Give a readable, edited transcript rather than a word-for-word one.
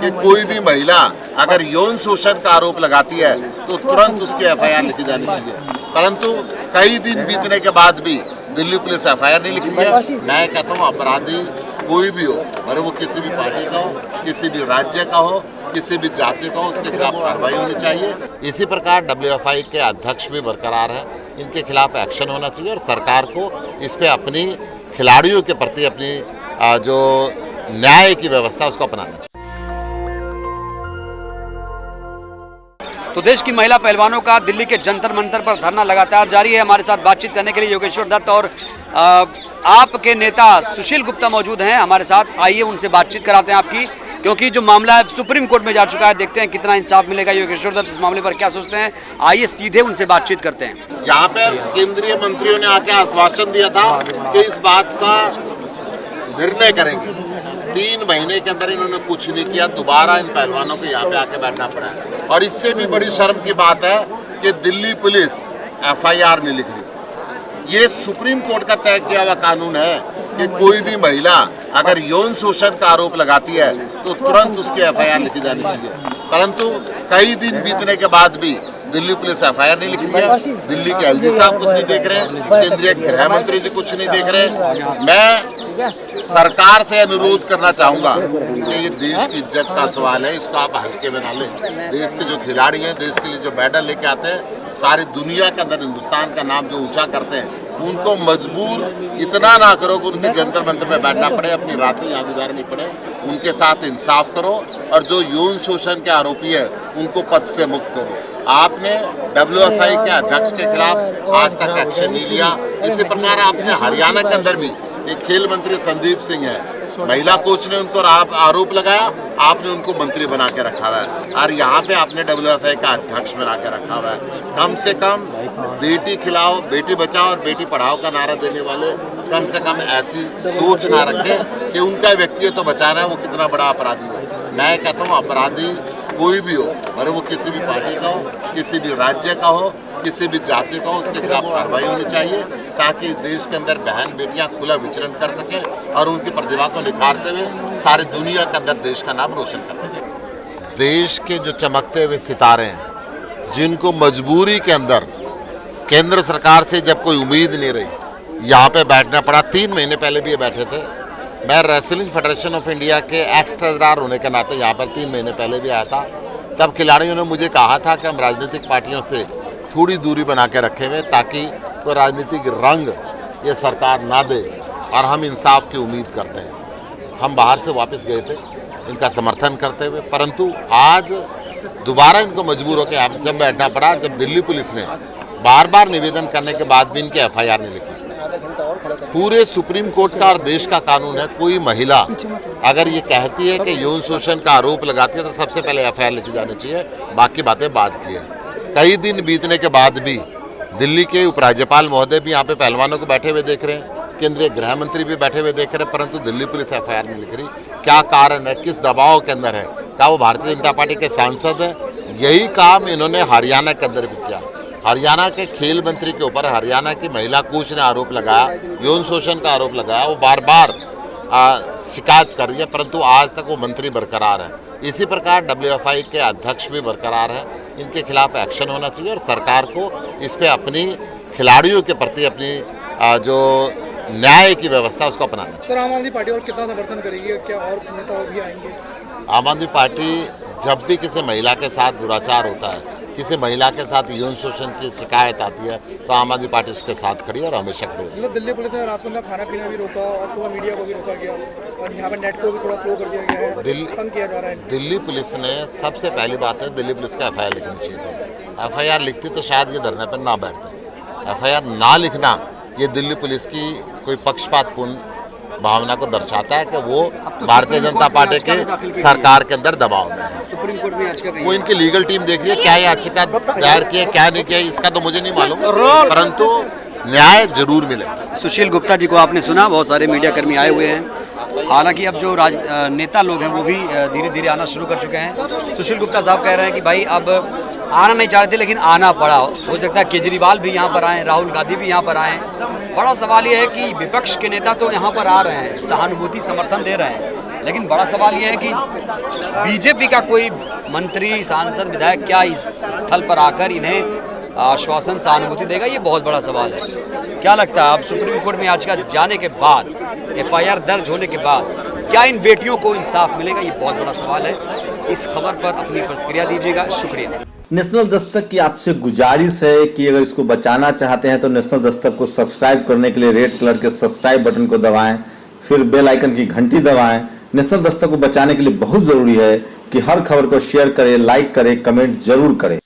कि कोई भी महिला अगर यौन शोषण का आरोप लगाती है तो तुरंत उसकी एफआईआर लिखी जानी चाहिए, परंतु कई दिन बीतने के बाद भी दिल्ली पुलिस एफआईआर नहीं लिख रही है। मैं कहता हूँ अपराधी कोई भी हो, और वो किसी भी पार्टी का हो, किसी भी राज्य का हो, किसी भी जाति का हो, उसके खिलाफ कार्रवाई होनी चाहिए। इसी प्रकार डब्ल्यूएफआई के अध्यक्ष भी बरकरार है, इनके खिलाफ एक्शन होना चाहिए और सरकार को इस पे अपनी खिलाड़ियों के प्रति अपनी जो न्याय की व्यवस्था उसको अपनाना चाहिए। तो देश की महिला पहलवानों का दिल्ली के जंतर मंतर पर धरना लगातार जारी है। हमारे साथ बातचीत करने के लिए योगेश्वर दत्त और आपके नेता सुशील गुप्ता मौजूद हैं हमारे साथ। आइए उनसे बातचीत कराते हैं आपकी, क्योंकि जो मामला है सुप्रीम कोर्ट में जा चुका है। देखते हैं कितना इंसाफ मिलेगा। योगेश्वर दत्त इस मामले पर क्या सोचते हैं, आइए सीधे उनसे बातचीत करते हैं। यहाँ पर केंद्रीय मंत्रियों ने आके आश्वासन दिया था कि इस बात का निर्णय करेंगे। 3 महीने के अंदर इन्होंने कुछ नहीं किया। दोबारा इन पहलवानों को यहाँ पे आके बैठना पड़ा है। और इससे भी बड़ी शर्म की बात है कि दिल्ली पुलिस एफआईआर नहीं लिख रही। ये सुप्रीम कोर्ट का तय किया हुआ कानून है कि कोई भी महिला अगर यौन शोषण का आरोप लगाती है तो तुरंत उसकी एफआईआर लिखी जानी चाहिए, परंतु कई दिन बीतने के बाद भी दिल्ली पुलिस एफआईआर नहीं लिख रही है। दिल्ली के एलजी साहब कुछ नहीं देख रहे, केंद्रीय गृह मंत्री जी कुछ नहीं देख रहे। मैं सरकार से अनुरोध करना चाहूंगा कि ये देश की इज्जत का सवाल है, इसको आप हल्के में ना लें। देश के जो खिलाड़ी हैं, देश के लिए जो मेडल लेके आते हैं, सारी दुनिया के अंदर हिंदुस्तान का नाम जो ऊंचा करते हैं, उनको मजबूर इतना ना करो कि उनके जंतर मंतर में बैठना पड़े, अपनी रातें यहाँ गुजारनी पड़े। उनके साथ इंसाफ करो और जो यौन शोषण के आरोपी है उनको पद से मुक्त करो। आपने डब्ल्यूएफआई के अध्यक्ष के खिलाफ आज तक एक्शन नहीं लिया। इसी प्रकार आपने हरियाणा के अंदर भी एक खेल मंत्री संदीप सिंह है, महिला कोच ने उनको आरोप लगाया, आपने उनको मंत्री बना के रखा हुआ है, और यहाँ पे आपने डब्ल्यूएफआई का अध्यक्ष बना के रखा हुआ है। कम से कम बेटी खिलाओ, बेटी बचाओ और बेटी पढ़ाओ का नारा देने वाले कम से कम ऐसी सोच ना रखें कि उनका व्यक्तित्व तो बचाना है, वो कितना बड़ा अपराधी हो। मैं कहता हूँ अपराधी कोई भी हो, और वो किसी भी पार्टी का हो, किसी भी राज्य का हो, किसी भी जाति का हो, उसके खिलाफ कार्रवाई होनी चाहिए, ताकि देश के अंदर बहन बेटियां खुला विचरण कर सकें और उनकी प्रतिभा को निखारते हुए सारी दुनिया के अंदर देश का नाम रोशन कर सकें। देश के जो चमकते हुए सितारे हैं, जिनको मजबूरी के अंदर केंद्र सरकार से जब कोई उम्मीद नहीं रही, यहाँ पे बैठना पड़ा। 3 महीने पहले भी ये बैठे थे। मैं रेसलिंग फेडरेशन ऑफ इंडिया के एक्स ट्रेजरार होने के नाते यहाँ पर 3 महीने पहले भी आया था। तब खिलाड़ियों ने मुझे कहा था कि हम राजनीतिक पार्टियों से थोड़ी दूरी बना के रखे हुए, ताकि कोई राजनीतिक रंग ये सरकार ना दे, और हम इंसाफ की उम्मीद करते हैं। हम बाहर से वापस गए थे इनका समर्थन करते हुए, परंतु आज दोबारा इनको मजबूर होकर जब बैठना पड़ा, जब दिल्ली पुलिस ने बार बार निवेदन करने के बाद भी इनकी एफआईआर नहीं लिखी। पूरे सुप्रीम कोर्ट का और देश का कानून है, कोई महिला अगर ये कहती है कि यौन शोषण का आरोप लगाती है तो सबसे पहले एफआईआर लिखी जानी चाहिए, बाकी बातें बाद की है। कई दिन बीतने के बाद भी दिल्ली के उपराज्यपाल महोदय भी यहाँ पे पहलवानों को बैठे हुए देख रहे हैं, केंद्रीय गृह मंत्री भी बैठे हुए देख रहे हैं, परंतु दिल्ली पुलिस एफआईआर नहीं लिख रही। क्या कारण है, किस दबाव के अंदर है? क्या वो भारतीय जनता पार्टी के सांसद हैं? यही काम इन्होंने हरियाणा के अंदर भी किया। हरियाणा के खेल मंत्री के ऊपर हरियाणा की महिला कोच ने आरोप लगाया, यौन शोषण का आरोप लगाया। वो बार बार शिकायत कर रही है, परंतु आज तक वो मंत्री बरकरार है। इसी प्रकार डब्ल्यूएफआई के अध्यक्ष भी बरकरार है, इनके खिलाफ एक्शन होना चाहिए और सरकार को इस पे अपनी खिलाड़ियों के प्रति अपनी जो न्याय की व्यवस्था उसको अपनाना चाहिए। सर, आम आदमी पार्टी और कितना समर्थन करेगी? क्या और नेता भी आएंगे? आम आदमी पार्टी जब भी किसी महिला के साथ दुराचार होता है, किसी महिला के साथ यौन शोषण की शिकायत आती है, तो आम आदमी पार्टी उसके साथ खड़ी है और हमेशा खड़ी है। दिल्ली पुलिस ने रात को खाना पीना भी रोका और सुबह मीडिया को भी रोका गया, और यहाँ पर नेट को भी थोड़ा स्लो कर दिया गया है, तंग किया जा रहा है। दिल्ली पुलिस ने सबसे पहली बात है, दिल्ली पुलिस का एफआईआर लिखनी चाहिए थी। एफआईआर लिखती तो शायद ये धरने पर ना बैठते। एफआईआर ना लिखना ये दिल्ली पुलिस की कोई पक्षपातपूर्ण भावना को दर्शाता है कि वो भारतीय जनता पार्टी के सरकार के अंदर दबाव में है। सुप्रीम कोर्ट में याचिका गई, वो इनकी लीगल टीम देख रही है, क्या याचिका दायर की है, क्या नहीं किया, इसका तो मुझे नहीं मालूम, परंतु न्याय जरूर मिलेगा। सुशील गुप्ता जी को आपने सुना, बहुत सारे मीडिया कर्मी आए हुए हैं। हालांकि अब जो नेता लोग हैं वो भी धीरे धीरे आना शुरू कर चुके हैं। सुशील गुप्ता साहब कह रहे हैं कि भाई अब आना नहीं चाहते लेकिन आना पड़ा। हो सकता है केजरीवाल भी यहाँ पर आए, राहुल गांधी भी यहाँ पर आए। बड़ा सवाल ये है कि विपक्ष के नेता तो यहाँ पर आ रहे हैं, सहानुभूति समर्थन दे रहे हैं, लेकिन बड़ा सवाल यह है कि बीजेपी का कोई मंत्री, सांसद, विधायक क्या इस स्थल पर आकर इन्हें आश्वासन, सहानुभूति देगा, ये बहुत बड़ा सवाल है। क्या लगता है, अब सुप्रीम कोर्ट में याचिका जाने के बाद, FIR दर्ज होने के बाद क्या इन बेटियों को इंसाफ मिलेगा, ये बहुत बड़ा सवाल है। इस खबर पर अपनी प्रतिक्रिया दीजिएगा। शुक्रिया। नेशनल दस्तक की आपसे गुजारिश है कि अगर इसको बचाना चाहते हैं तो नेशनल दस्तक को सब्सक्राइब करने के लिए रेड कलर के सब्सक्राइब बटन को दबाएं, फिर बेल आइकन की घंटी दबाएं। नेशनल दस्तक को बचाने के लिए बहुत जरूरी है कि हर खबर को शेयर करें, लाइक करें, कमेंट जरूर करें।